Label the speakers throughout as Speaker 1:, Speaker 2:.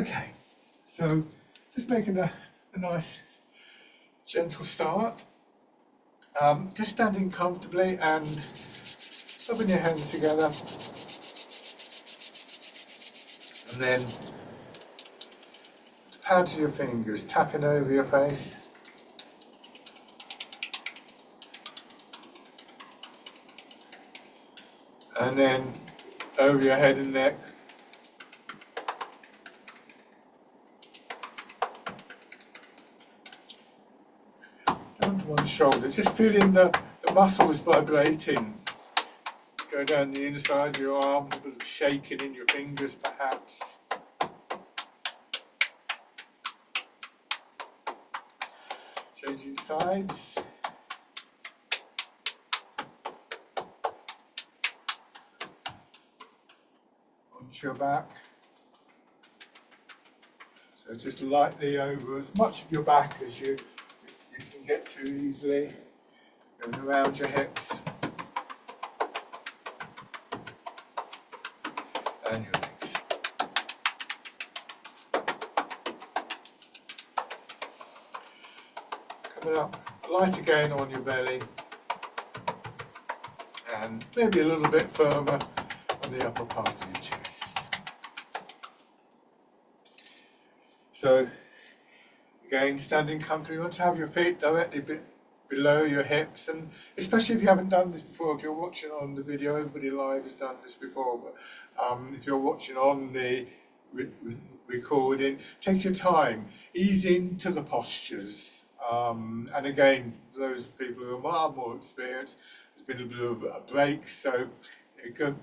Speaker 1: Okay, so just making a nice gentle start. Just standing comfortably and rubbing your hands together, and then the pads of your fingers tapping over your face. And then over your head and neck. Down to one shoulder, just feeling the muscles vibrating. Go down the inside of your arm, a bit of shaking in your fingers perhaps. Changing sides. Onto your back. So just lightly over as much of your back as you can get to easily. And around your hips. And your legs. Coming up light again on your belly, and maybe a little bit firmer on the upper part of your chest. So again, standing comfortably, you want to have your feet directly below your hips, and especially if you haven't done this before, if you're watching on the video, everybody live has done this before, but if you're watching on the recording, take your time, ease into the postures, and again, for those people who are more experienced, there's been a bit of a break, so go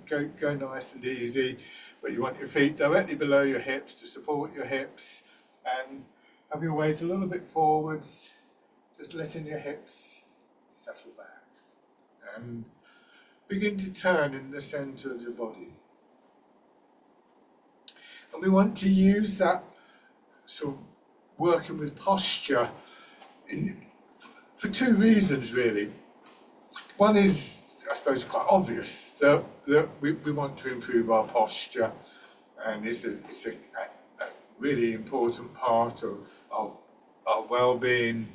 Speaker 1: nice and easy, but you want your feet directly below your hips to support your hips, and have your weight a little bit forwards, just letting your hips settle back, and begin to turn in the center of your body. And we want to use that sort of working with posture for two reasons really. One is, I suppose, quite obvious, that we want to improve our posture, and it's a really important part of our well-being,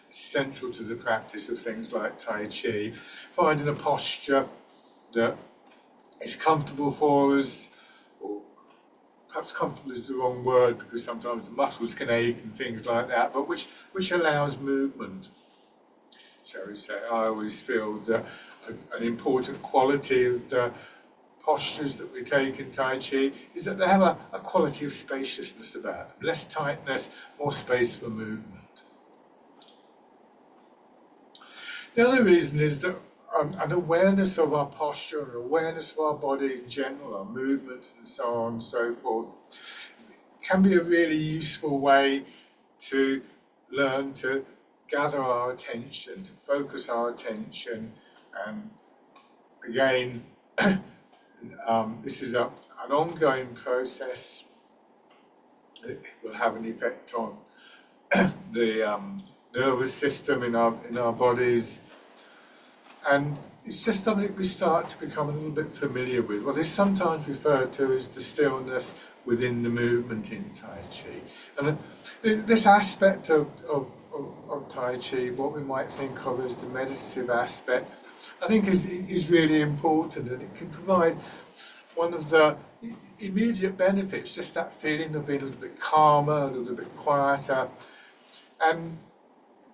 Speaker 1: central to the practice of things like Tai Chi. Finding a posture that is comfortable for us, or perhaps comfortable is the wrong word because sometimes the muscles can ache and things like that, but which allows movement, shall we say. I always feel that an important quality of the postures that we take in Tai Chi is that they have a quality of spaciousness about them. Less tightness, more space for movement. The other reason is that an awareness of our posture, an awareness of our body in general, our movements and so on and so forth, can be a really useful way to learn to gather our attention, to focus our attention, and again, this is an ongoing process. It will have an effect on the nervous system in our bodies, and it's just something we start to become a little bit familiar with. What is sometimes referred to as the stillness within the movement in Tai Chi. And this aspect of Tai Chi, what we might think of as the meditative aspect, I think is really important, and it can provide one of the immediate benefits, just that feeling of being a little bit calmer, a little bit quieter, and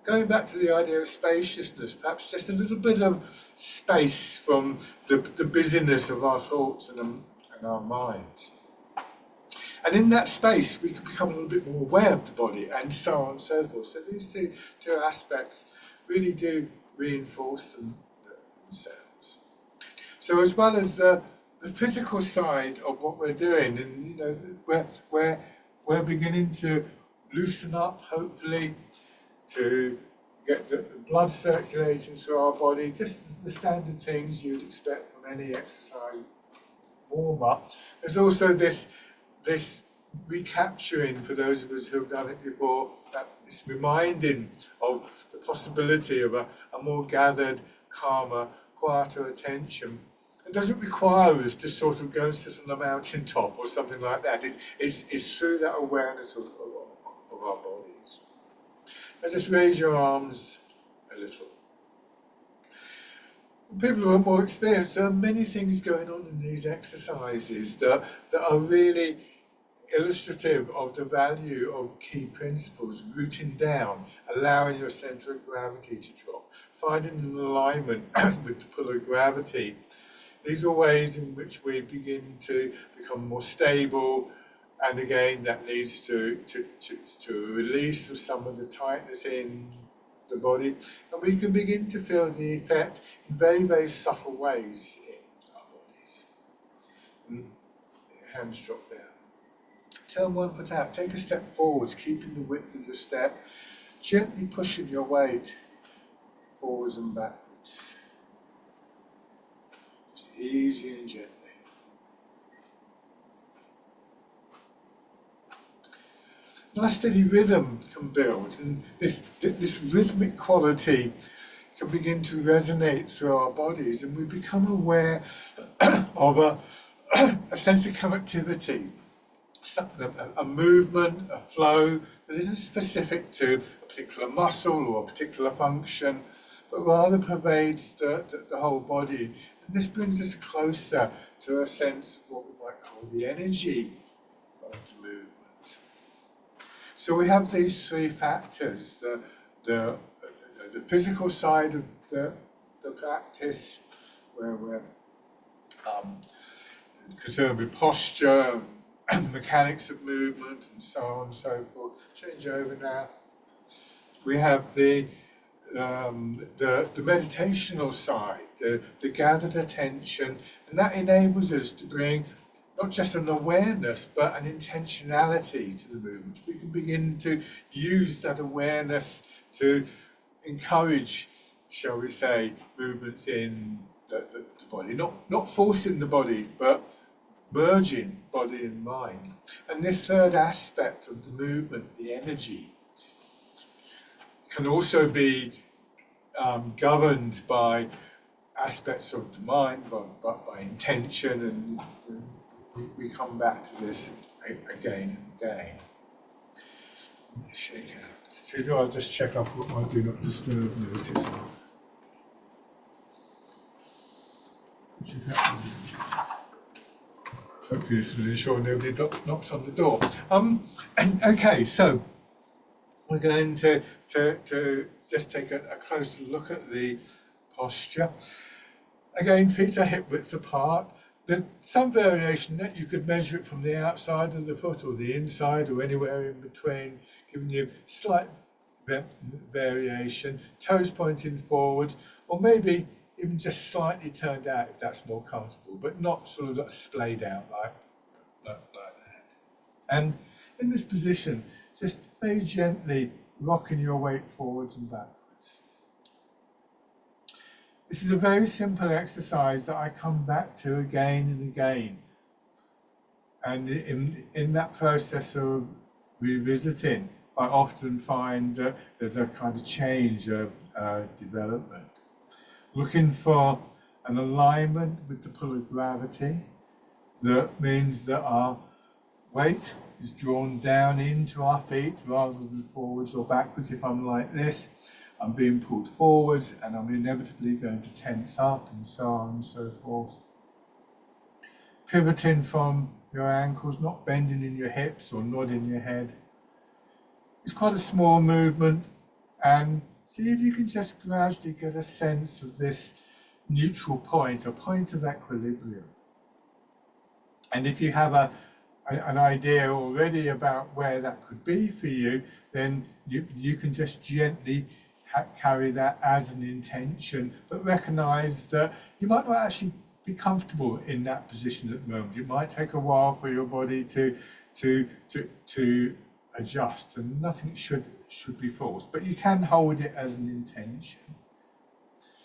Speaker 1: going back to the idea of spaciousness, perhaps just a little bit of space from the busyness of our thoughts and our minds. And in that space, we can become a little bit more aware of the body, and so on and so forth. So these two aspects really do reinforce themselves. So as well as the physical side of what we're doing, and we're beginning to loosen up, hopefully, to get the blood circulating through our body, just the standard things you'd expect from any exercise warm-up. There's also this recapturing, for those of us who have done it before, this reminding of the possibility of a more gathered, calmer, quieter attention, It doesn't require us to sort of go and sit on a mountain top or something like that. It's through that awareness of our bodies. And just raise your arms a little. People who are more experienced, there are many things going on in these exercises that are really illustrative of the value of key principles, rooting down, allowing your centre of gravity to drop, finding an alignment with the pull of gravity. These are ways in which we begin to become more stable, and again that leads to a release of some of the tightness in the body, and we can begin to feel the effect in very, very subtle ways in our bodies. Hands drop down. Turn one foot out, take a step forwards, keeping the width of your step, gently pushing your weight forwards and backwards. Just easy and gently. Nice steady rhythm can build, and this rhythmic quality can begin to resonate through our bodies, and we become aware of a sense of connectivity, a movement, a flow that isn't specific to a particular muscle or a particular function, but rather pervades the whole body. And this brings us closer to a sense of what we might call the energy of the movement. So we have these three factors: the physical side of the practice, where we're concerned with posture, mechanics of movement, and so on and so forth. Change over now. We have the meditational side, the gathered attention, and that enables us to bring not just an awareness, but an intentionality to the movement. We can begin to use that awareness to encourage, shall we say, movements in the body, not forcing the body, but merging body and mind. And this third aspect of the movement, the energy, can also be governed by aspects of the mind, by intention, and we come back to this again and again. Shake out. So I'll just check up what my do not disturb notice. Hopefully this will ensure nobody knocks on the door. Okay, so we're going to just take a closer look at the posture. Again, feet are hip width apart. There's some variation that you could measure it from the outside of the foot or the inside or anywhere in between, giving you slight variation, toes pointing forwards, or maybe even just slightly turned out if that's more comfortable, but not sort of splayed out like that. And in this position, just very gently rocking your weight forwards and backwards. This is a very simple exercise that I come back to again and again. And in that process of revisiting, I often find that there's a kind of change of development. Looking for an alignment with the pull of gravity. That means that our weight is drawn down into our feet rather than forwards or backwards. If I'm like this, I'm being pulled forwards and I'm inevitably going to tense up, and so on and so forth. Pivoting from your ankles, not bending in your hips or nodding your head. It's quite a small movement, and see if you can just gradually get a sense of this neutral point, a point of equilibrium. And if you have an idea already about where that could be for you, then you can just gently carry that as an intention, but recognize that you might not actually be comfortable in that position at the moment. It might take a while for your body to adjust, and nothing should be forced, but you can hold it as an intention.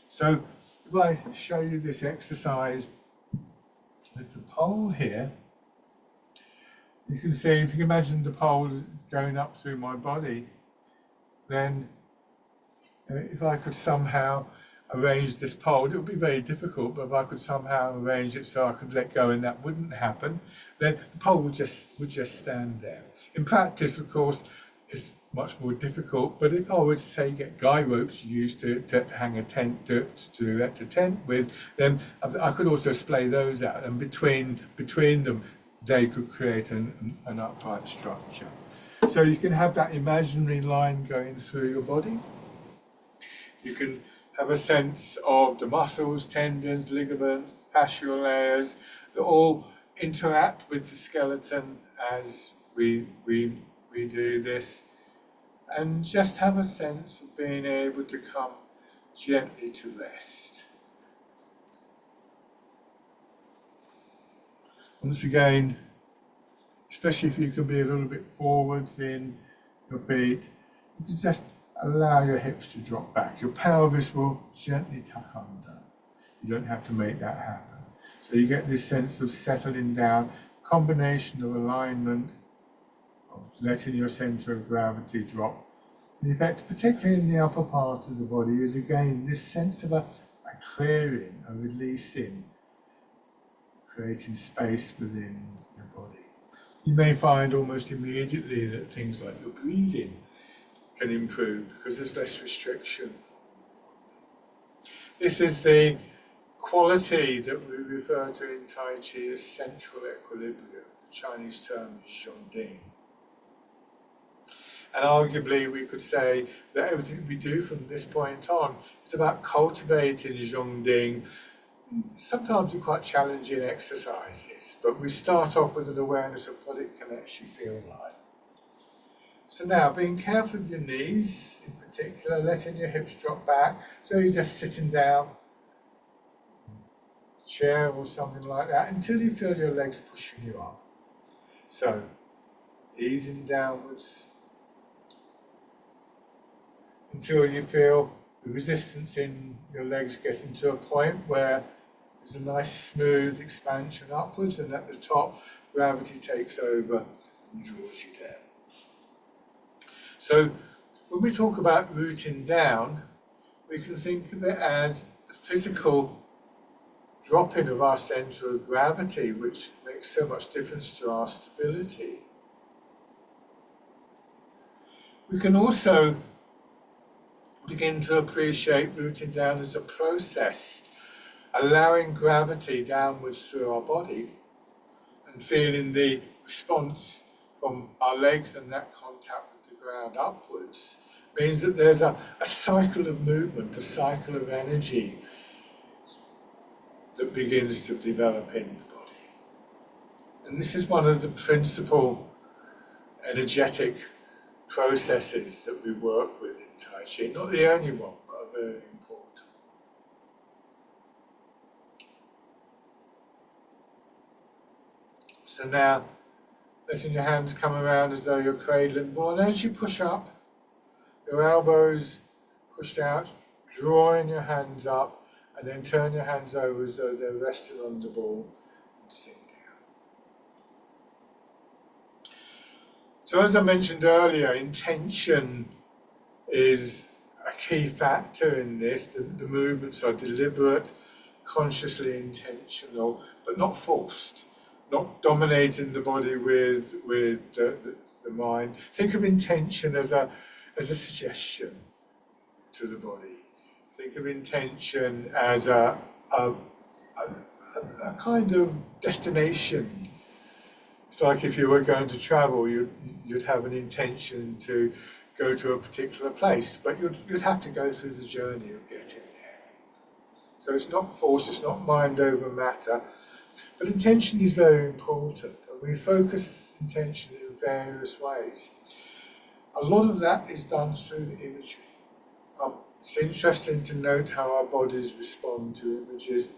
Speaker 1: So if I show you this exercise with the pole here, you can see, if you can imagine the pole going up through my body, then if I could somehow arrange this pole, it would be very difficult, but if I could somehow arrange it so I could let go and that wouldn't happen, then the pole would just stand there. In practice, of course, it's much more difficult, but if I would say get guy ropes used to hang a tent, to erect a tent with, then I could also splay those out, and between them they could create an upright structure. So you can have that imaginary line going through your body. You can have a sense of the muscles, tendons, ligaments, fascial layers that all interact with the skeleton as we do this, and just have a sense of being able to come gently to rest. Once again, especially if you can be a little bit forwards in your feet, you can just allow your hips to drop back. Your pelvis will gently tuck under. You don't have to make that happen. So you get this sense of settling down, combination of alignment, of letting your centre of gravity drop. The effect, particularly in the upper part of the body, is again this sense of a clearing, a releasing, creating space within your body. You may find almost immediately that things like your breathing can improve because there's less restriction. This is the quality that we refer to in Tai Chi as central equilibrium. The Chinese term is Zhongding. And arguably we could say that everything we do from this point on is about cultivating Zhongding. Sometimes they're quite challenging exercises, but we start off with an awareness of what it can actually feel like. So now, being careful of your knees, in particular, letting your hips drop back, so you're just sitting down, chair or something like that, until you feel your legs pushing you up. So, easing downwards, until you feel the resistance in your legs getting to a point where there's a nice smooth expansion upwards, and at the top, gravity takes over and draws you down. So when we talk about rooting down, we can think of it as the physical dropping of our centre of gravity, which makes so much difference to our stability. We can also begin to appreciate rooting down as a process, allowing gravity downwards through our body and feeling the response from our legs and that contact with the ground upwards means that there's a cycle of movement, a cycle of energy that begins to develop in the body. And this is one of the principal energetic processes that we work with in Tai Chi, not the only one, but a very important. So now, letting your hands come around as though you're cradling ball, and as you push up, your elbows pushed out, drawing your hands up, and then turn your hands over as though they're resting on the ball and sink down. So as I mentioned earlier, intention is a key factor in this. The movements are deliberate, consciously intentional, but not forced, not dominating the body with the mind. Think of intention as a suggestion to the body. Think of intention as a kind of destination. It's like if you were going to travel, you'd have an intention to go to a particular place, but you'd have to go through the journey of getting there. So it's not force, it's not mind over matter, but intention is very important, and we focus intention in various ways. A lot of that is done through imagery. It's interesting to note how our bodies respond to images,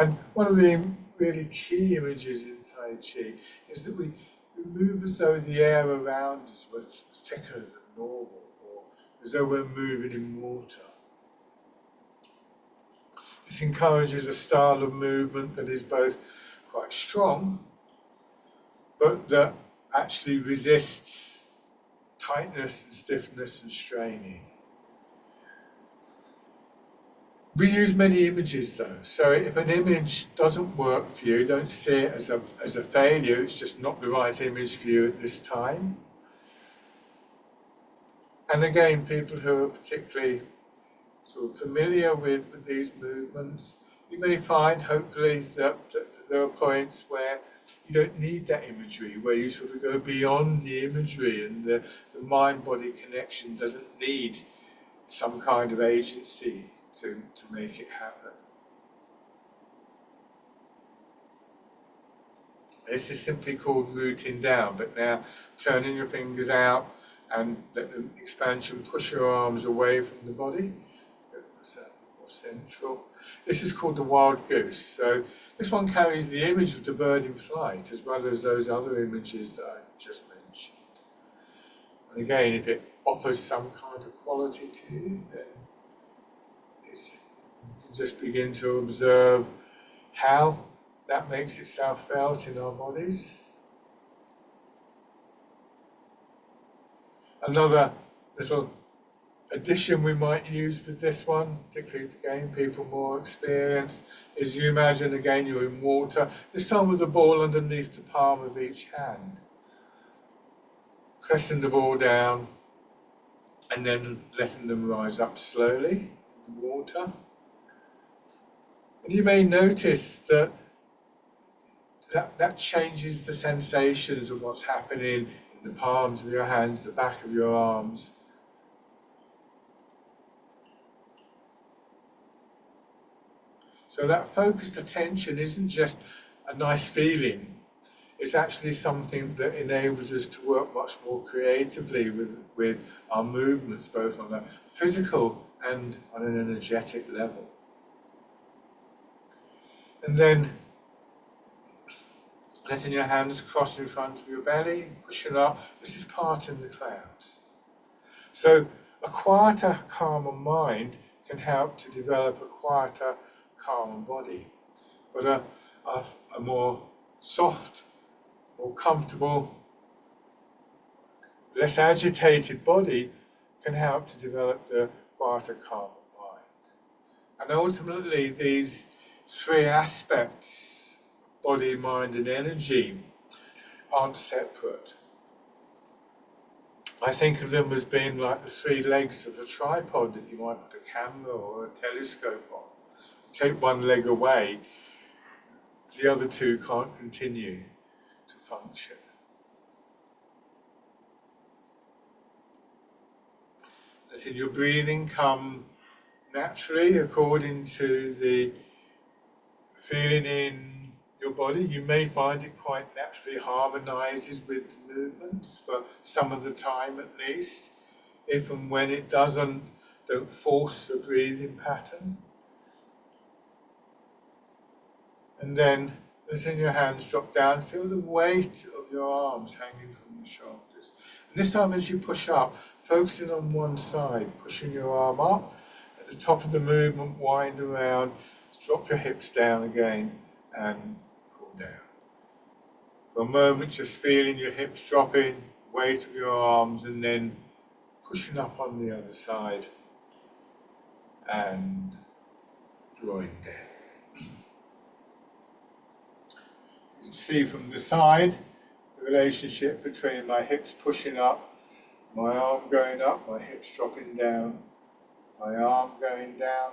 Speaker 1: and one of the really key images in Tai Chi is that we move as though the air around us was thicker than normal, or as though we're moving in water. This encourages a style of movement that is both quite strong, but that actually resists tightness and stiffness and straining. We use many images though, so if an image doesn't work for you, don't see it as a failure, it's just not the right image for you at this time. And again, people who are particularly sort of familiar with these movements, you may find hopefully that there are points where you don't need that imagery, where you sort of go beyond the imagery and the mind-body connection doesn't need some kind of agency to make it happen. This is simply called rooting down, but now turning your fingers out and let the expansion push your arms away from the body. More central. This is called the wild goose. So this one carries the image of the bird in flight as well as those other images that I just mentioned. And again, if it offers some kind of quality to you, then you can just begin to observe how that makes itself felt in our bodies. Another little addition we might use with this one, particularly to gain people more experience, is you imagine again you're in water, this time with the ball underneath the palm of each hand. Pressing the ball down and then letting them rise up slowly in the water. And you may notice that changes the sensations of what's happening in the palms of your hands, the back of your arms. So that focused attention isn't just a nice feeling, it's actually something that enables us to work much more creatively with our movements, both on a physical and on an energetic level. And then letting your hands cross in front of your belly, pushing up. This is parting the clouds. So a quieter, calmer mind can help to develop a quieter, calmer body. But a more soft, more comfortable, less agitated body can help to develop the quieter, calmer mind. And ultimately, these three aspects, body, mind and energy, aren't separate. I think of them as being like the three legs of a tripod that you might put a camera or a telescope on. Take one leg away, the other two can't continue to function. Letting your breathing come naturally according to the feeling in your body. You may find it quite naturally harmonizes with the movements for some of the time at least. If and when it doesn't, don't force the breathing pattern. And then letting your hands drop down, feel the weight of your arms hanging from your shoulders. And this time as you push up, focusing on one side, pushing your arm up. At the top of the movement, wind around, drop your hips down again and pull down. For a moment, just feeling your hips dropping, weight of your arms, and then pushing up on the other side and drawing down. You can see from the side the relationship between my hips pushing up, my arm going up, my hips dropping down, my arm going down.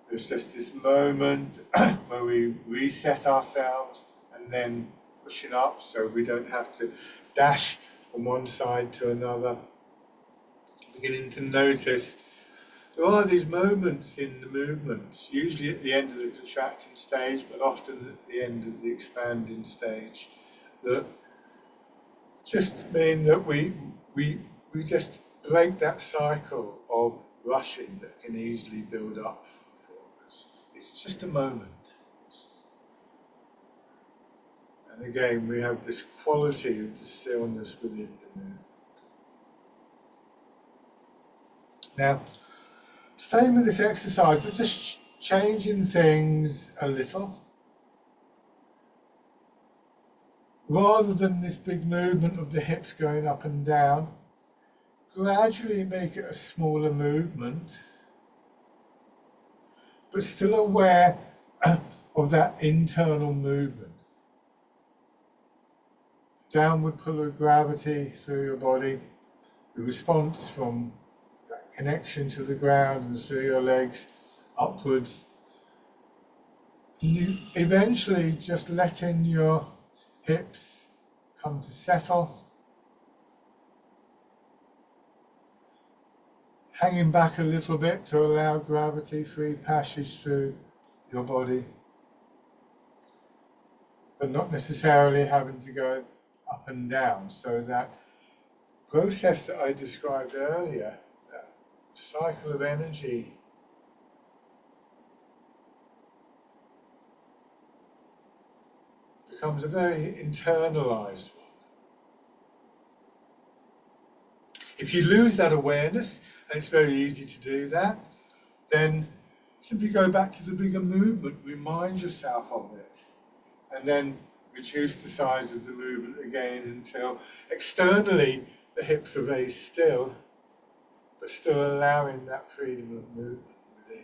Speaker 1: There's just this moment where we reset ourselves and then pushing up so we don't have to dash from one side to another. Beginning to notice there are these moments in the movements, usually at the end of the contracting stage, but often at the end of the expanding stage, that just mean that we just break that cycle of rushing that can easily build up for us. It's just a moment. And again, we have this quality of the stillness within the movement. Now, staying with this exercise, we're just changing things a little. Rather than this big movement of the hips going up and down, gradually make it a smaller movement. but still aware of that internal movement. Downward pull of gravity through your body, the response from that connection to the ground and through your legs upwards. You eventually just letting your hips come to settle, hanging back a little bit to allow gravity-free passage through your body, but not necessarily having to go up and down. So that process that I described earlier, that cycle of energy, becomes a very internalized one. If you lose that awareness, and it's very easy to do that, then simply go back to the bigger movement, remind yourself of it, and then reduce the size of the movement again until externally the hips are very still, but still allowing that freedom of movement within.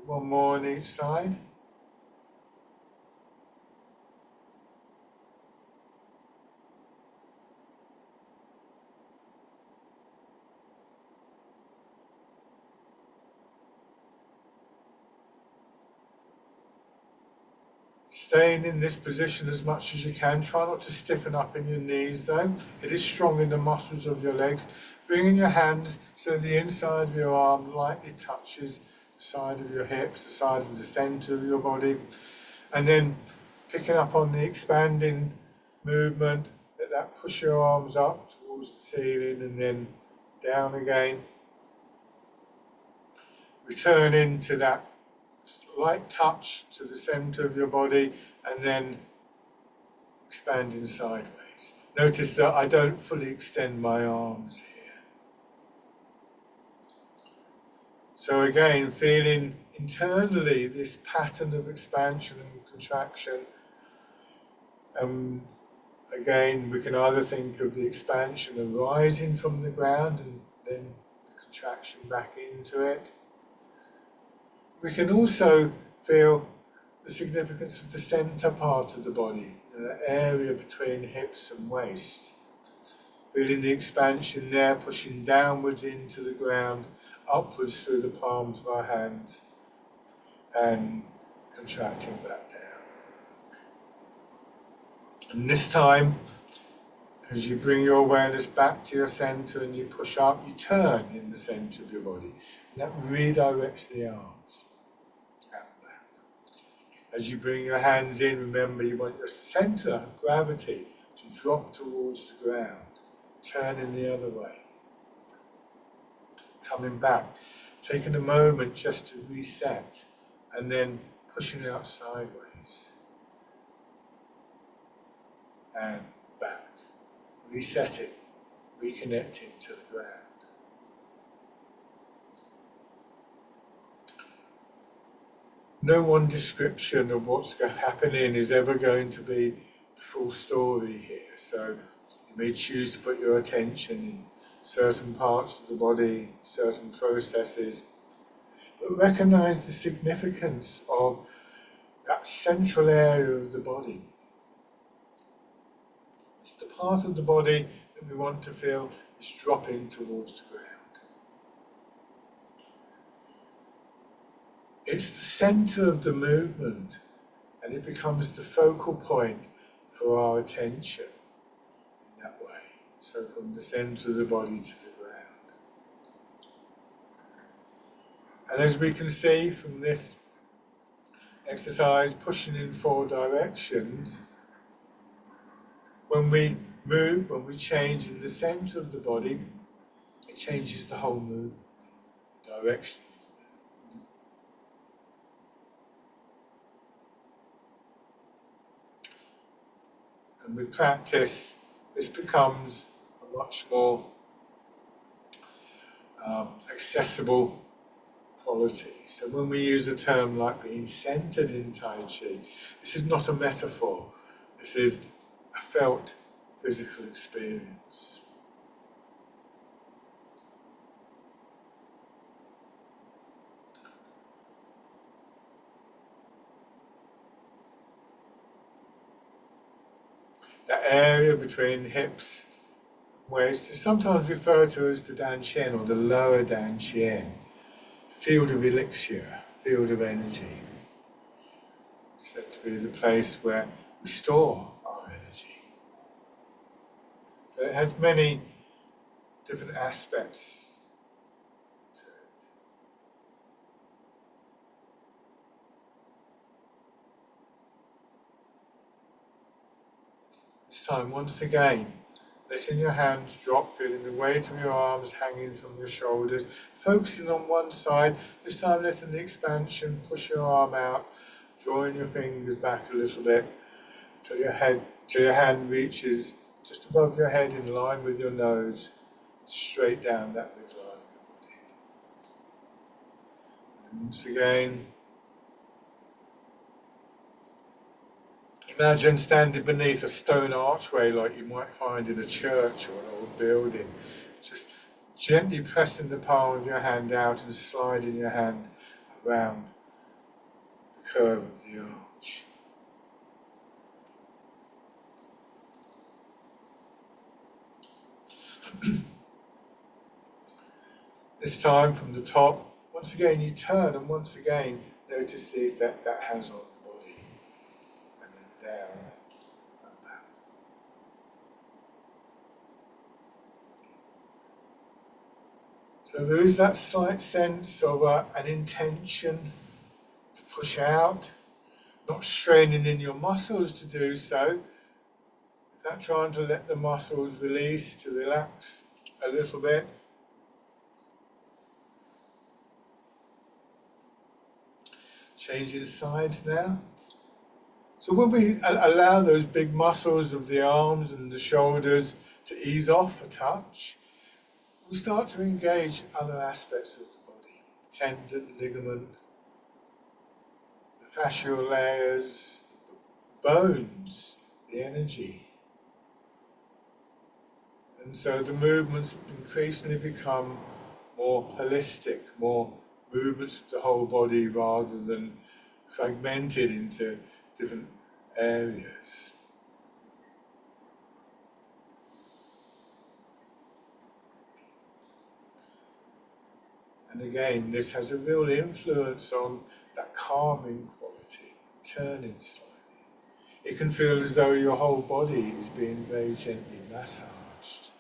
Speaker 1: One more on each side. Staying in this position as much as you can. Try not to stiffen up in your knees though. It is strong in the muscles of your legs. Bringing your hands so the inside of your arm lightly touches the side of your hips, the side of the centre of your body. And then picking up on the expanding movement, let that push your arms up towards the ceiling and then down again. Returning to that light touch to the centre of your body and then expanding sideways. Notice that I don't fully extend my arms here. So again, feeling internally this pattern of expansion and contraction. Again, we can either think of the expansion arising from the ground and then the contraction back into it. We can also feel the significance of the centre part of the body, the area between hips and waist. Feeling the expansion there, pushing downwards into the ground, upwards through the palms of our hands, and contracting back down. And this time, as you bring your awareness back to your centre and you push up, you turn in the centre of your body. And that redirects the arms. As you bring your hands in, remember you want your centre of gravity to drop towards the ground, turning the other way. Coming back, taking a moment just to reset, and then pushing out sideways. And back. Resetting, reconnecting to the ground. No one description of what's happening is ever going to be the full story here. So you may choose to put your attention in certain parts of the body, certain processes, but recognize the significance of that central area of the body. It's the part of the body that we want to feel is dropping towards the ground. It's the centre of the movement, and it becomes the focal point for our attention in that way. So from the centre of the body to the ground. And as we can see from this exercise, pushing in 4 directions, when we move, when we change in the centre of the body, it changes the whole movement, direction. And with practice, this becomes a much more accessible quality. So when we use a term like being centered in Tai Chi, this is not a metaphor. This is a felt physical experience. that area between hips and waist is sometimes referred to as the Dantian or the lower Dantian, field of elixir, field of energy. It's said to be the place where we store our energy. So it has many different aspects to it. This time, once again, letting your hands drop, feeling the weight of your arms hanging from your shoulders, focusing on one side, this time letting the expansion push your arm out, drawing your fingers back a little bit till your hand reaches just above your head in line with your nose, straight down that midline of your body. And once again, imagine standing beneath a stone archway like you might find in a church or an old building, just gently pressing the palm of your hand out and sliding your hand around the curve of the arch. This time from the top, once again you turn and once again notice the effect that has on the body. And then down and back. So there is that slight sense of an intention to push out, not straining in your muscles to do so, not trying to let the muscles release, to relax a little bit. Changing sides now. So when we allow those big muscles of the arms and the shoulders to ease off a touch, we start to engage other aspects of the body. Tendon, ligament, the fascial layers, bones, the energy. And so the movements increasingly become more holistic, more movements of the whole body rather than fragmented into different areas. And again, this has a real influence on that calming quality, turning slightly. It can feel as though your whole body is being very gently massaged.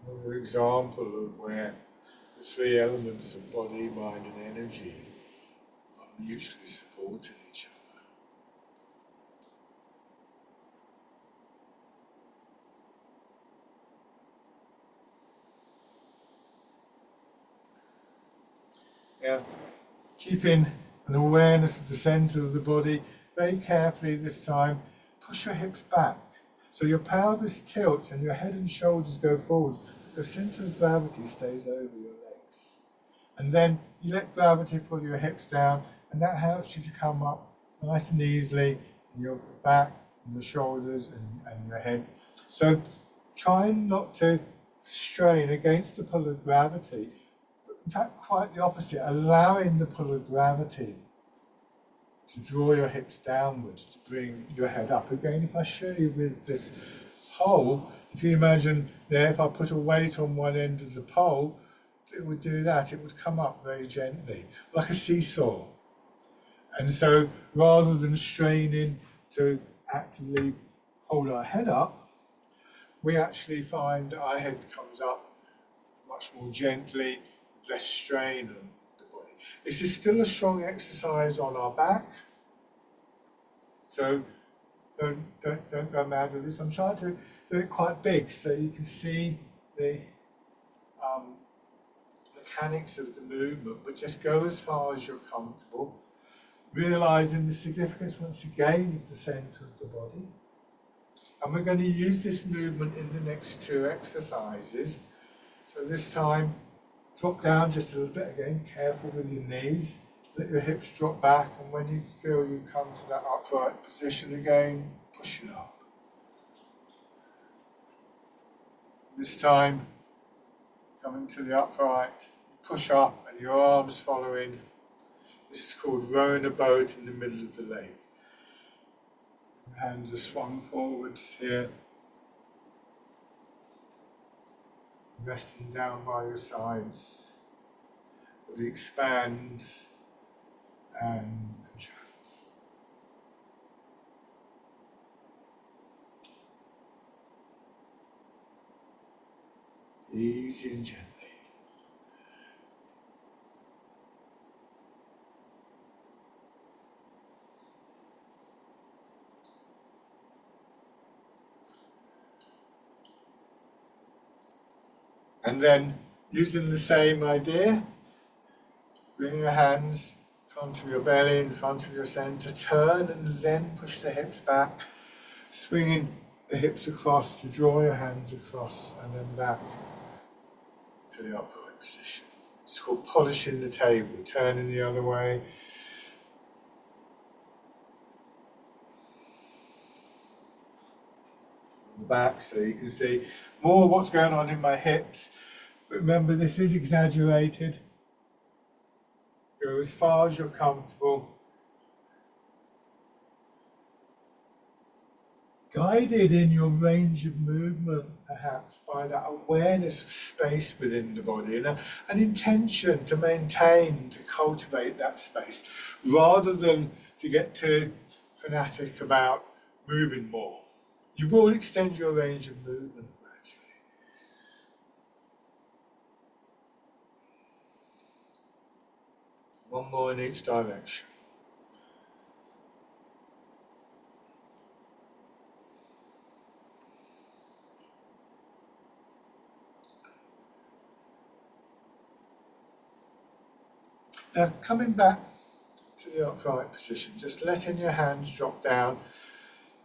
Speaker 1: Another example of where the three elements of body, mind and energy are mutually supporting each other. Now, keeping an awareness of the centre of the body, very carefully this time, push your hips back. So your pelvis tilts and your head and shoulders go forwards. Your centre of gravity stays over your legs. And then you let gravity pull your hips down, and that helps you to come up nice and easily in your back, and your shoulders and your head. So try not to strain against the pull of gravity. In fact, quite the opposite, allowing the pull of gravity to draw your hips downwards, to bring your head up. Again, if I show you with this pole, if you imagine there, if I put a weight on one end of the pole, it would do that. It would come up very gently, like a seesaw. And so, rather than straining to actively hold our head up, we actually find our head comes up much more gently, less strain on the body. This is still a strong exercise on our back, so don't go mad with this. I'm trying to do it quite big so you can see the mechanics of the movement, but just go as far as you're comfortable, realising the significance once again of the centre of the body. And we're going to use this movement in the next two exercises. So this time, drop down just a little bit again, careful with your knees, let your hips drop back, and when you feel you come to that upright position again, push it up. This time, coming to the upright, push up and your arms following. This is called rowing a boat in the middle of the lake. Hands are swung forwards here, resting down by your sides. Body expands and contracts. Easy and gently. And then, using the same idea, bring your hands in front of your belly, in front of your center, turn and then push the hips back, swinging the hips across to draw your hands across and then back to the upright position. It's called polishing the table, turning the other way. Back so you can see more what's going on in my hips. But remember, this is exaggerated. Go as far as you're comfortable. Guided in your range of movement, perhaps, by that awareness of space within the body and an intention to maintain, to cultivate that space, rather than to get too fanatic about moving more. You will extend your range of movement gradually. One more in each direction. Now, coming back to the upright position, just letting your hands drop down,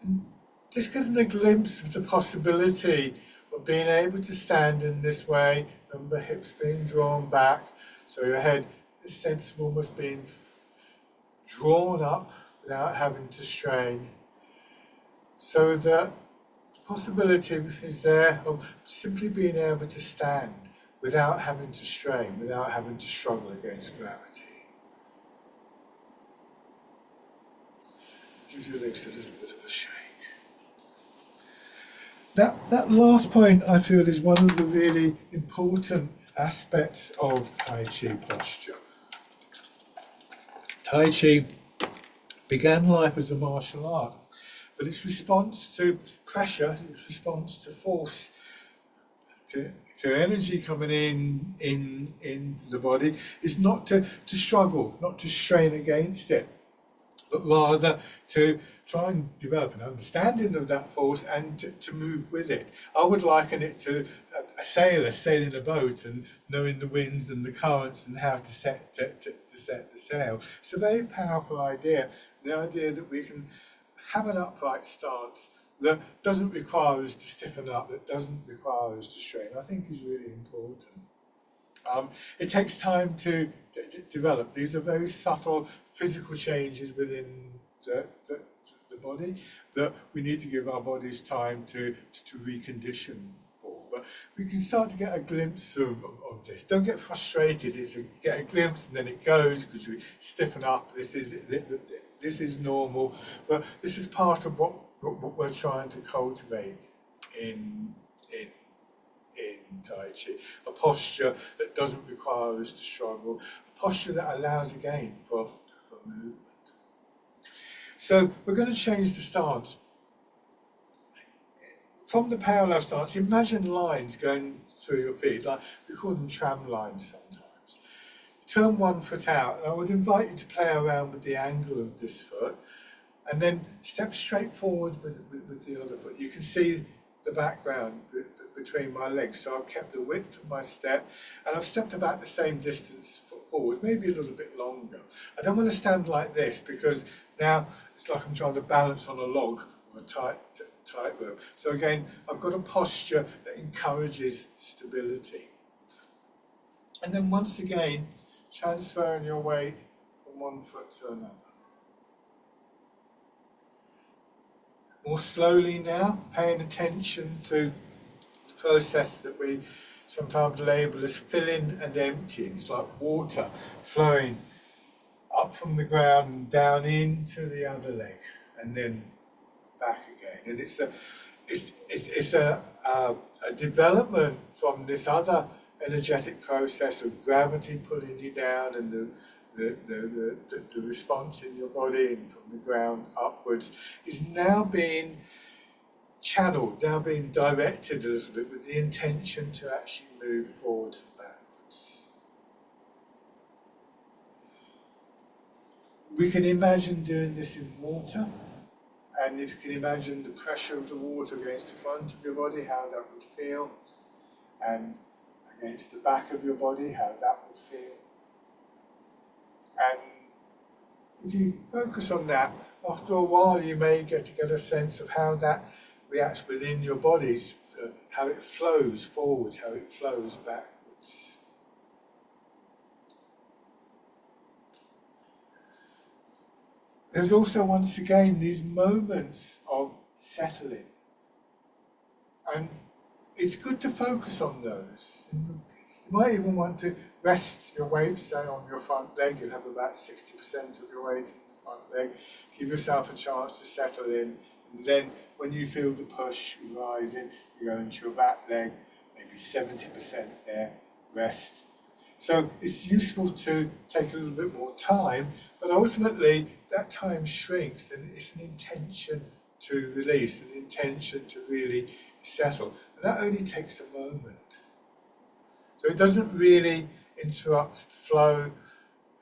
Speaker 1: and just getting a glimpse of the possibility of being able to stand in this way. Remember, hips being drawn back, so your head is sense of almost being drawn up without having to strain. So the possibility is there of simply being able to stand without having to strain, without having to struggle against gravity. Give your legs a little bit of a shake. That last point, I feel, is one of the really important aspects of Tai Chi posture. Tai Chi began life as a martial art, but its response to pressure, its response to force, to energy coming into the body, is not to struggle, not to strain against it, but rather to try and develop an understanding of that force and to move with it. I would liken it to a sailor sailing a boat and knowing the winds and the currents and how to set the sail. It's a very powerful idea, the idea that we can have an upright stance that doesn't require us to stiffen up, that doesn't require us to strain, I think is really important. It takes time to develop. These are very subtle physical changes within the body that we need to give our bodies time to recondition for. But we can start to get a glimpse of this. Don't get frustrated. It's get a glimpse and then it goes because we stiffen up. This is normal, but this is part of what we're trying to cultivate in Tai Chi, a posture that doesn't require us to struggle, a posture that allows again for movement. So we're going to change the stance. From the parallel stance, imagine lines going through your feet, like we call them tram lines sometimes. Turn one foot out, and I would invite you to play around with the angle of this foot, and then step straight forward with the other foot. You can see the background between my legs, so I've kept the width of my step, and I've stepped about the same distance forward, maybe a little bit longer. I don't want to stand like this because now it's like I'm trying to balance on a log or a tightrope. So again, I've got a posture that encourages stability. And then once again, transferring your weight from one foot to another. More slowly now, paying attention to the process that we sometimes label as filling and emptying. It's like water flowing up from the ground and down into the other leg, and then back again. And it's a development from this other energetic process of gravity pulling you down, and the response in your body and from the ground upwards is now being channeled, now being directed a little bit with the intention to actually move forwards and backwards. We can imagine doing this in water, and if you can imagine the pressure of the water against the front of your body, how that would feel, and against the back of your body, how that would feel. And if you focus on that, after a while you may get a sense of how that reacts within your bodies, how it flows forwards, how it flows backwards. There's also, once again, these moments of settling. And it's good to focus on those. You might even want to rest your weight, say, on your front leg. You'll have about 60% of your weight in the front leg. Give yourself a chance to settle in. And then when you feel the push, you rise in, you go into your back leg, maybe 70% there, rest. So it's useful to take a little bit more time, but ultimately that time shrinks, and it's an intention to release, an intention to really settle. And that only takes a moment. So it doesn't really interrupt the flow,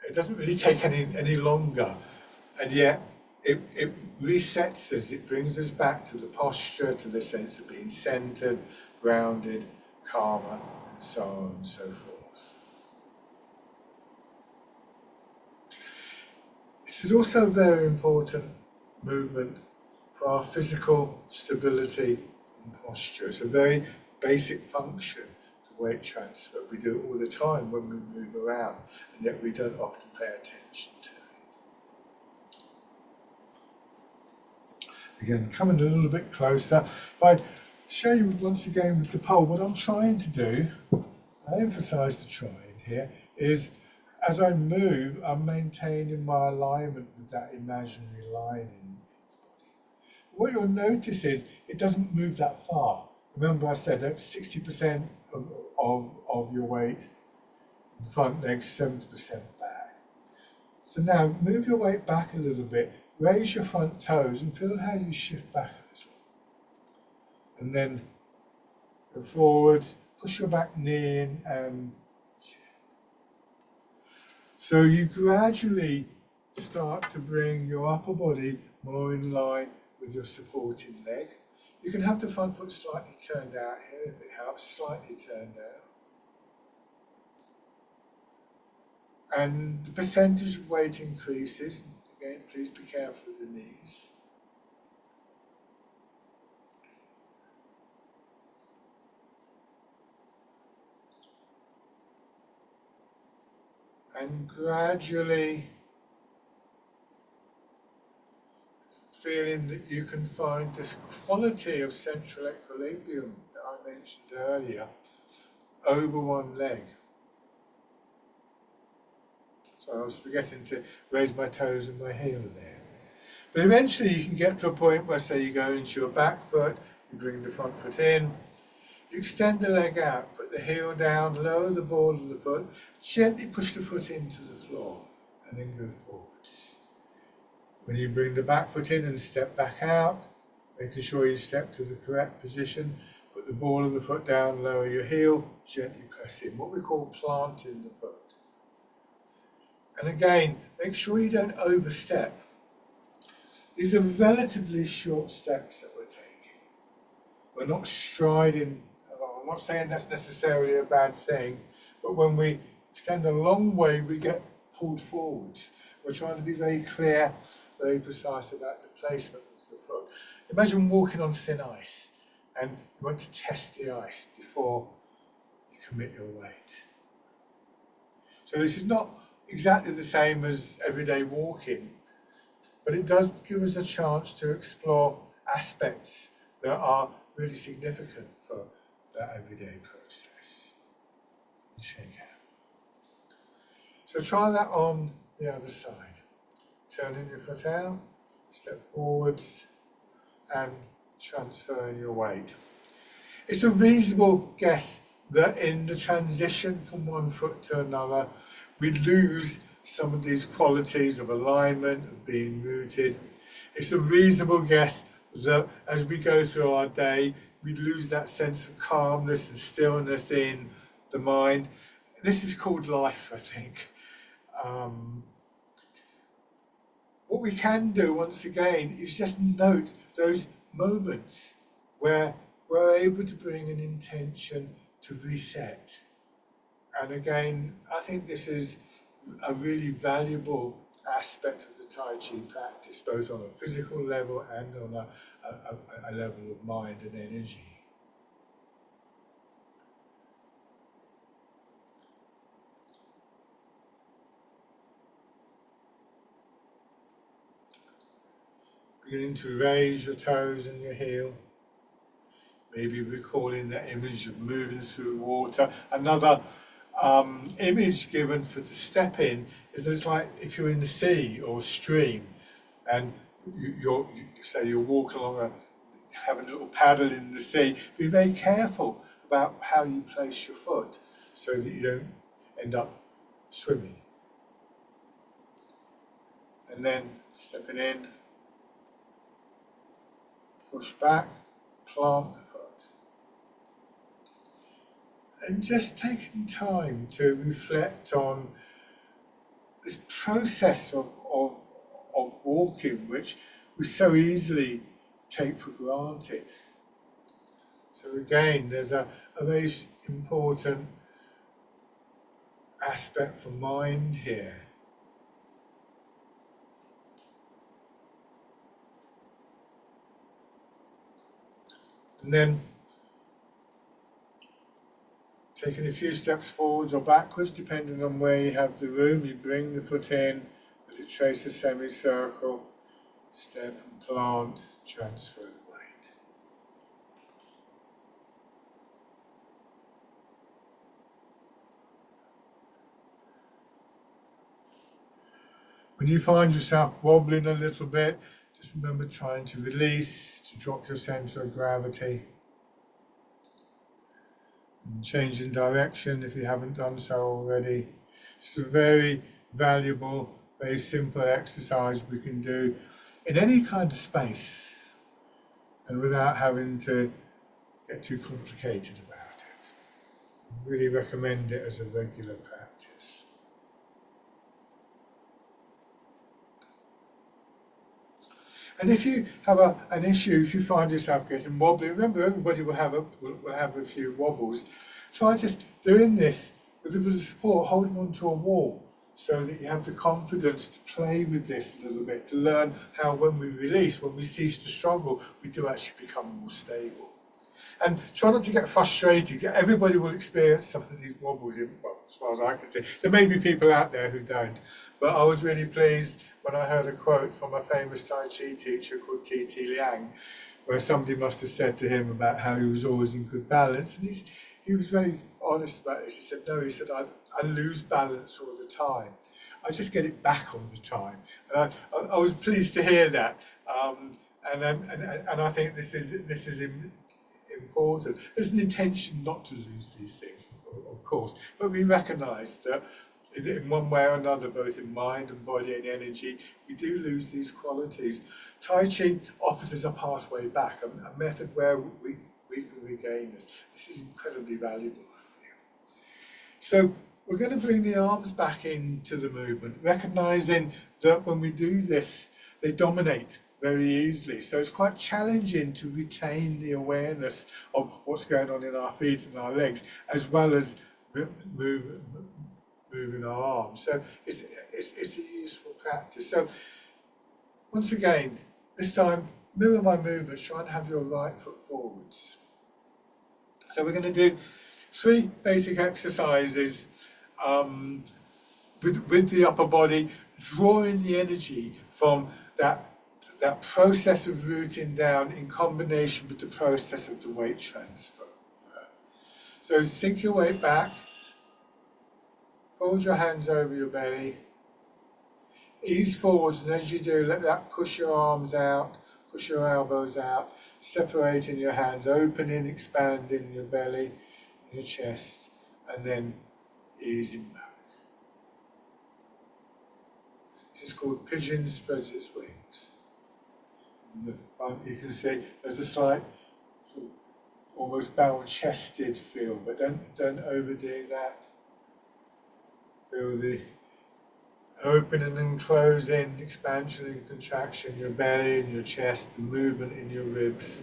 Speaker 1: it doesn't really take any longer, and yet it resets us, it brings us back to the posture, to the sense of being centered, grounded, calmer, and so on and so forth. This is also a very important movement for our physical stability and posture. It's a very basic function to weight transfer. We do it all the time when we move around, and yet we don't often pay attention to it. Again, coming a little bit closer, if I show you once again with the pole, what I'm trying to do, I emphasise the trying here, is as I move, I'm maintaining my alignment with that imaginary line in the body. What you'll notice is it doesn't move that far. Remember I said that 60% of your weight in the front leg, 70% back. So now move your weight back a little bit, raise your front toes and feel how you shift back a little. And then go forward, push your back knee in and so you gradually start to bring your upper body more in line with your supporting leg. You can have the front foot slightly turned out here if it helps, slightly turned out. And the percentage of weight increases. Again, please be careful with the knees. And gradually feeling that you can find this quality of central equilibrium that I mentioned earlier over one leg. So I was forgetting to raise my toes and my heel there. But eventually you can get to a point where, say, you go into your back foot, you bring the front foot in, you extend the leg out, put the heel down, lower the ball of the foot, gently push the foot into the floor, and then go forwards. When you bring the back foot in and step back out, making sure you step to the correct position, put the ball of the foot down, lower your heel, gently press in, what we call planting the foot. And again, make sure you don't overstep. These are relatively short steps that we're taking. We're not striding. I'm not saying that's necessarily a bad thing, but when we extend a long way, we get pulled forwards. We're trying to be very clear, very precise about the placement of the foot. Imagine walking on thin ice, and you want to test the ice before you commit your weight. So this is not exactly the same as everyday walking, but it does give us a chance to explore aspects that are really significant for that everyday process. Shake out. So try that on the other side. Turning your foot out, step forwards and transferring your weight. It's a reasonable guess that in the transition from one foot to another, we lose some of these qualities of alignment, of being rooted. It's a reasonable guess that as we go through our day, we lose that sense of calmness and stillness in the mind. This is called life, I think. What we can do, once again, is just note those moments where we're able to bring an intention to reset. And again, I think this is a really valuable aspect of the Tai Chi practice, both on a physical level and on a level of mind and energy. Beginning to raise your toes and your heel. Maybe recalling that image of moving through water. Another image given for the step in is it's like if you're in the sea or stream and you say you're walking along having a little paddle in the sea. Be very careful about how you place your foot so that you don't end up swimming. And then stepping in, push back, plant the foot. And just taking time to reflect on this process of walking, which we so easily take for granted. So again, there's a very important aspect for mind here. And then taking a few steps forwards or backwards, depending on where you have the room, you bring the foot in, let it trace a semicircle, step and plant, transfer the weight. When you find yourself wobbling a little bit, just remember trying to release, to drop your center of gravity. And changing direction if you haven't done so already. It's a very valuable, very simple exercise we can do in any kind of space and without having to get too complicated about it. I really recommend it as a regular practice. And if you have an issue, if you find yourself getting wobbly, remember everybody will have a few wobbles. Try just doing this with a bit of support, holding onto a wall, so that you have the confidence to play with this a little bit, to learn how when we release, when we cease to struggle, we do actually become more stable. And try not to get frustrated. Everybody will experience some of these wobbles, well, as far as I can see. There may be people out there who don't, but I was really pleased when I heard a quote from a famous Tai Chi teacher called T.T. Liang, where somebody must have said to him about how he was always in good balance. And he was very honest about this. He said, no, he said, I lose balance all the time. I just get it back all the time. And I was pleased to hear that. And I think this is important. There's an intention not to lose these things, of course, but we recognise that in one way or another, both in mind and body and energy, we do lose these qualities. Tai Chi offers us a pathway back, a method where we can regain this. This is incredibly valuable. So we're going to bring the arms back into the movement, recognising that when we do this, they dominate very easily. So it's quite challenging to retain the awareness of what's going on in our feet and our legs, as well as moving our arms. So it's a useful practice. So once again, this time, mirror my movements, try and have your right foot forwards. So we're going to do 3 basic exercises with the upper body, drawing the energy from that process of rooting down in combination with the process of the weight transfer. So sink your weight back, fold your hands over your belly, ease forwards, and as you do, let that push your arms out, push your elbows out, separating your hands, opening, expanding your belly, your chest, and then easing back. This is called pigeon spreads its wings. You can see there's a slight sort of almost barrel-chested feel, but don't overdo that. Feel the opening and closing, expansion and contraction, your belly and your chest, the movement in your ribs.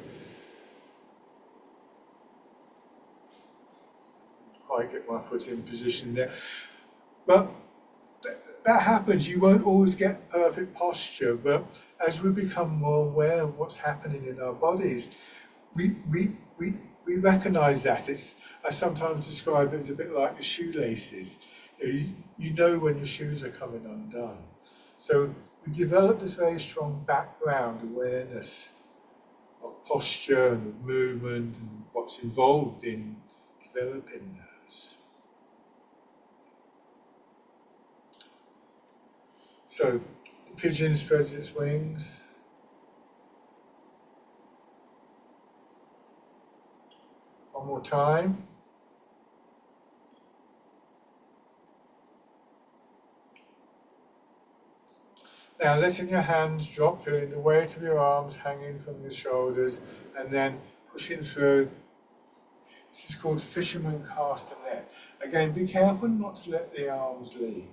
Speaker 1: Quite get my foot in position there. But that happens. You won't always get perfect posture, but as we become more aware of what's happening in our bodies, we recognise that. I sometimes describe it as a bit like the shoelaces. You know when your shoes are coming undone. So we develop this very strong background awareness of posture and of movement and what's involved in developing those. So the pigeon spreads its wings. One more time. Now letting your hands drop, feeling the weight of your arms hanging from your shoulders, and then pushing through. This is called fisherman castanet. Again, be careful not to let the arms lead.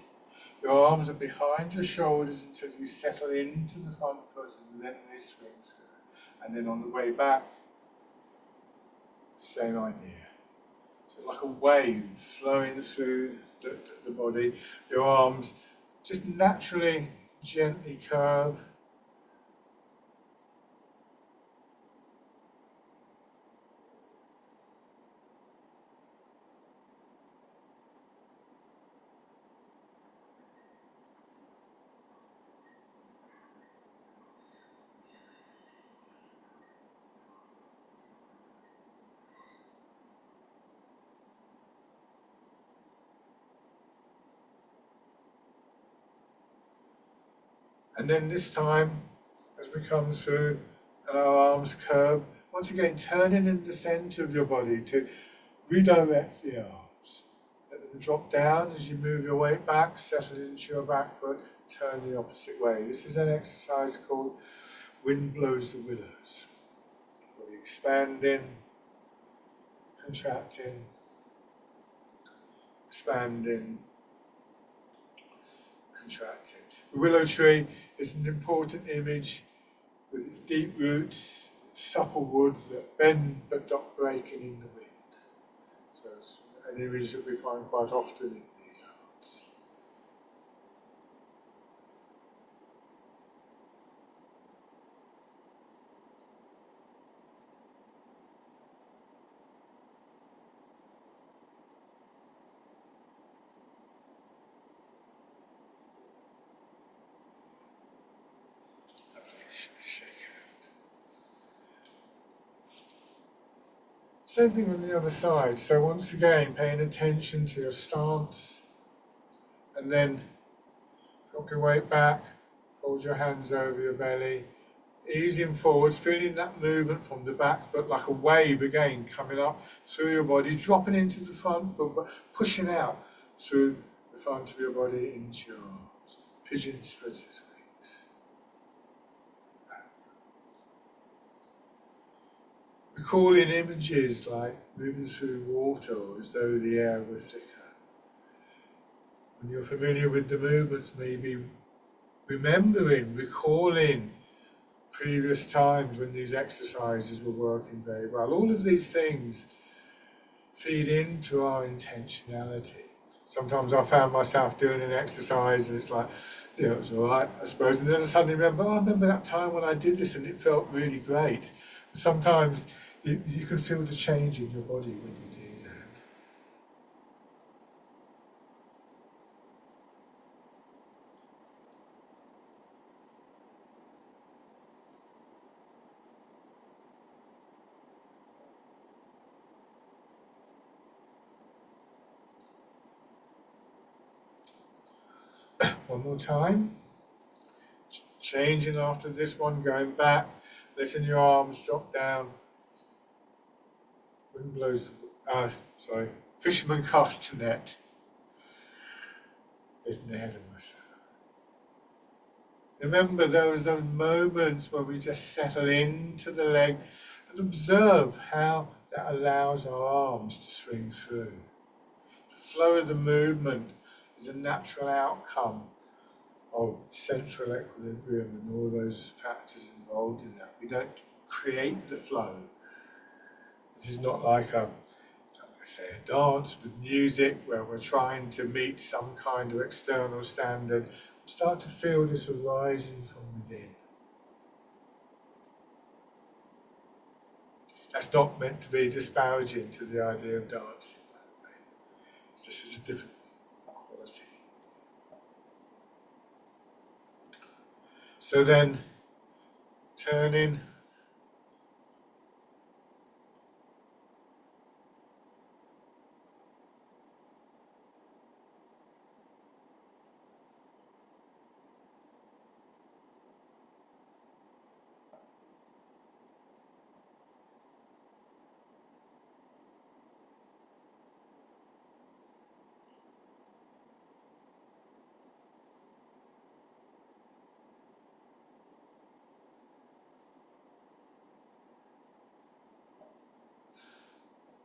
Speaker 1: Your arms are behind your shoulders until you settle into the front foot, and then they swing through. And then on the way back, same idea. So like a wave flowing through the body. Your arms just naturally, gently curve. And then this time, as we come through and our arms curve, once again turning in the centre of your body to redirect the arms. Let them drop down as you move your weight back, settle into your back foot, turn the opposite way. This is an exercise called Wind Blows the Willows. Body expanding, contracting, expanding, contracting. The willow tree is an important image with its deep roots, supple wood that bend but not breaking in the wind. So it's an image that we find quite often in these arts. Same thing on the other side. So once again, paying attention to your stance, and then drop your weight back, fold your hands over your belly, easing forwards, feeling that movement from the back, but like a wave again, coming up through your body, dropping into the front, but pushing out through the front of your body into your arms. Pigeon spreads its wings. Recalling images like moving through water or as though the air were thicker. When you're familiar with the movements, maybe remembering, recalling previous times when these exercises were working very well. All of these things feed into our intentionality. Sometimes I found myself doing an exercise and it's like, it was all right, I suppose. And then I suddenly remember, I remember that time when I did this and it felt really great. Sometimes you can feel the change in your body when you do that. One more time. changing after this one, going back, letting your arms drop down. Wind blows, fisherman casts a net. Getting ahead of myself. Remember those moments where we just settle into the leg and observe how that allows our arms to swing through. The flow of the movement is a natural outcome of central equilibrium and all those factors involved in that. We don't create the flow. This is not like a dance with music where we're trying to meet some kind of external standard. We start to feel this arising from within. That's not meant to be disparaging to the idea of dancing, by the way. This is a different quality. So then, turning.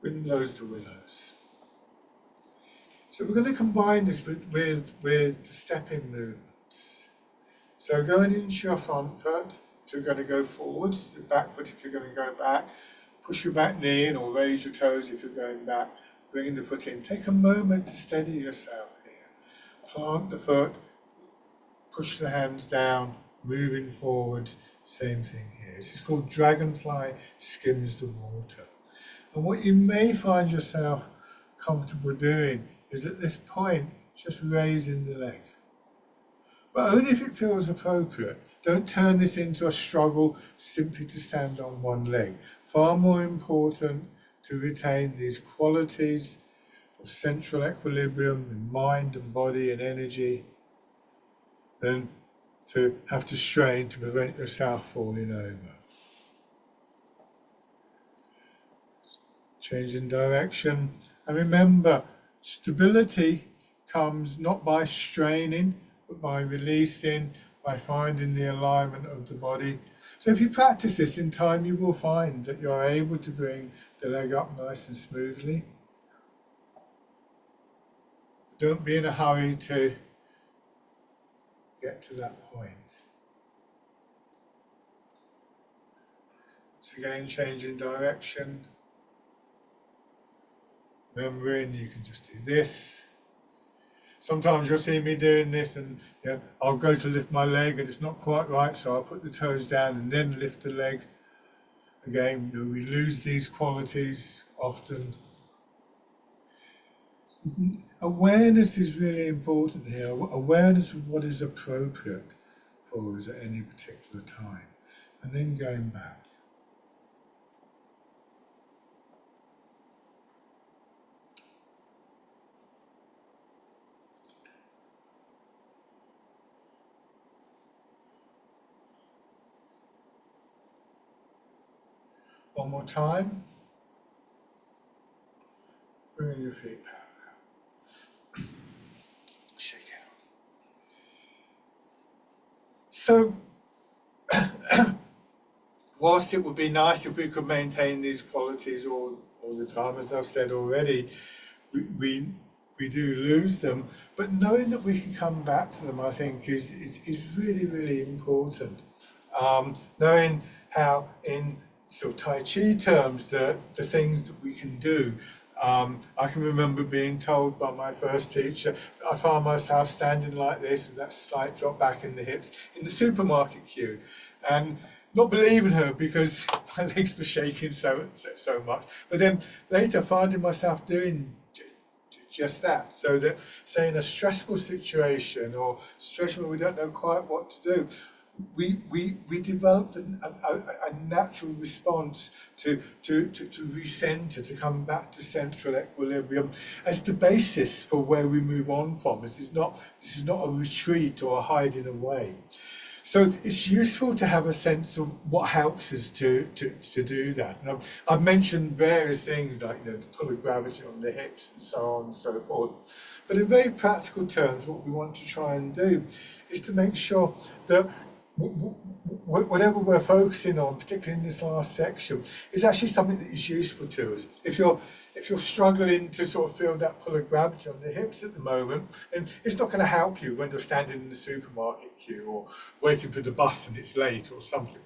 Speaker 1: Wind blows the willows. So we're going to combine this with the stepping movements. So going into your front foot, if you're going to go forwards, your back foot if you're going to go back, push your back knee in or raise your toes if you're going back, bringing the foot in. Take a moment to steady yourself here. Plant the foot, push the hands down, moving forwards, same thing here. This is called dragonfly skims the water. And what you may find yourself comfortable doing is at this point, just raising the leg. But only if it feels appropriate. Don't turn this into a struggle simply to stand on one leg. Far more important to retain these qualities of central equilibrium in mind and body and energy than to have to strain to prevent yourself falling over. Changing direction. And remember, stability comes not by straining, but by releasing, by finding the alignment of the body. So if you practice this in time, you will find that you're able to bring the leg up nice and smoothly. Don't be in a hurry to get to that point. Once again, changing direction. Remembering you can just do this. Sometimes you'll see me doing this and I'll go to lift my leg and it's not quite right, so I'll put the toes down and then lift the leg. Again, we lose these qualities often. Awareness is really important here. Awareness of what is appropriate for us at any particular time. And then going back. One more time. Bring your feet parallel. Shake out. So, whilst it would be nice if we could maintain these qualities all the time, as I've said already, we do lose them. But knowing that we can come back to them, I think, is really, really important. Knowing how in sort of Tai Chi terms, the things that we can do. I can remember being told by my first teacher, I found myself standing like this with that slight drop back in the hips in the supermarket queue, and not believing her because my legs were shaking so much. But then later finding myself doing just that, so that say in a stressful situation or situation where we don't know quite what to do, we developed a natural response to recenter, to come back to central equilibrium as the basis for where we move on from. This is not a retreat or a hiding away. So it's useful to have a sense of what helps us to do that. And I've mentioned various things like, the pull of gravity on the hips and so on and so forth. But in very practical terms, what we want to try and do is to make sure that whatever we're focusing on, particularly in this last section, is actually something that is useful to us. If you're struggling to sort of feel that pull of gravity on the hips at the moment, then it's not going to help you when you're standing in the supermarket queue or waiting for the bus and it's late or something,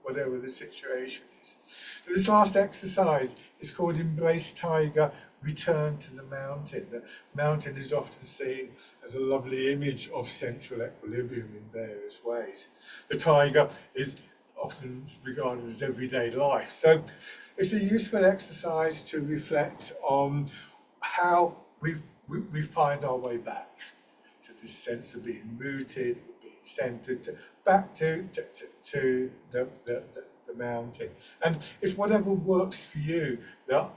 Speaker 1: whatever the situation is. So this last exercise is called Embrace Tiger, Return to the Mountain. The mountain is often seen as a lovely image of central equilibrium in various ways. The tiger is often regarded as everyday life. So it's a useful exercise to reflect on how we find our way back to this sense of being rooted, being centered, back to the mountain. And it's whatever works for you that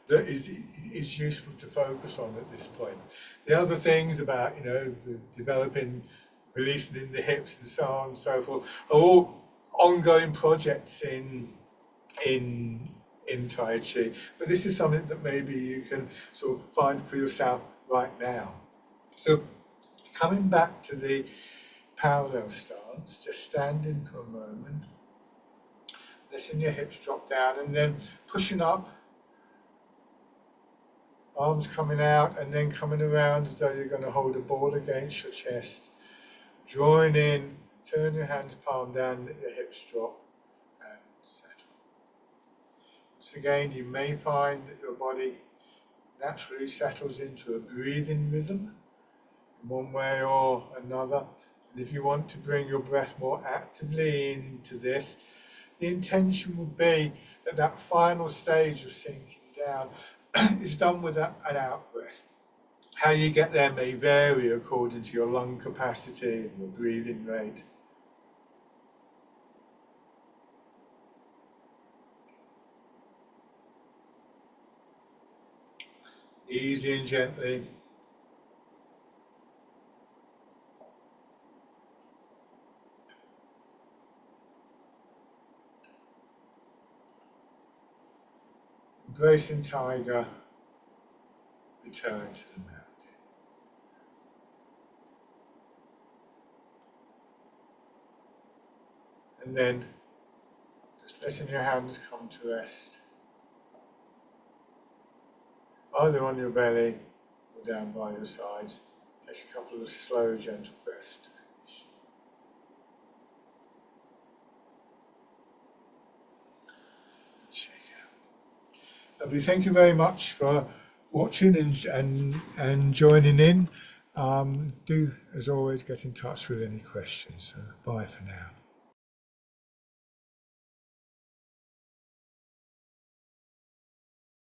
Speaker 1: is useful to focus on at this point. The other things about, the developing, releasing in the hips and so on and so forth are all ongoing projects in Tai Chi. But this is something that maybe you can sort of find for yourself right now. So coming back to the parallel stance, just standing for a moment, letting your hips drop down and then pushing up, arms coming out and then coming around as though you're going to hold a ball against your chest. Drawing in, turn your hands palm down, let your hips drop and settle. Once again, you may find that your body naturally settles into a breathing rhythm in one way or another. And if you want to bring your breath more actively into this, the intention would be that that final stage of sinking down is done with an out breath. How you get there may vary according to your lung capacity and your breathing rate. Easy and gently. Embracing Tiger, return to the mountain. And then just letting your hands come to rest, either on your belly or down by your sides. Take a couple of slow, gentle breaths to finish. Shake out. Lovely. Thank you very much for watching and joining in. Do, as always, get in touch with any questions. So bye for now.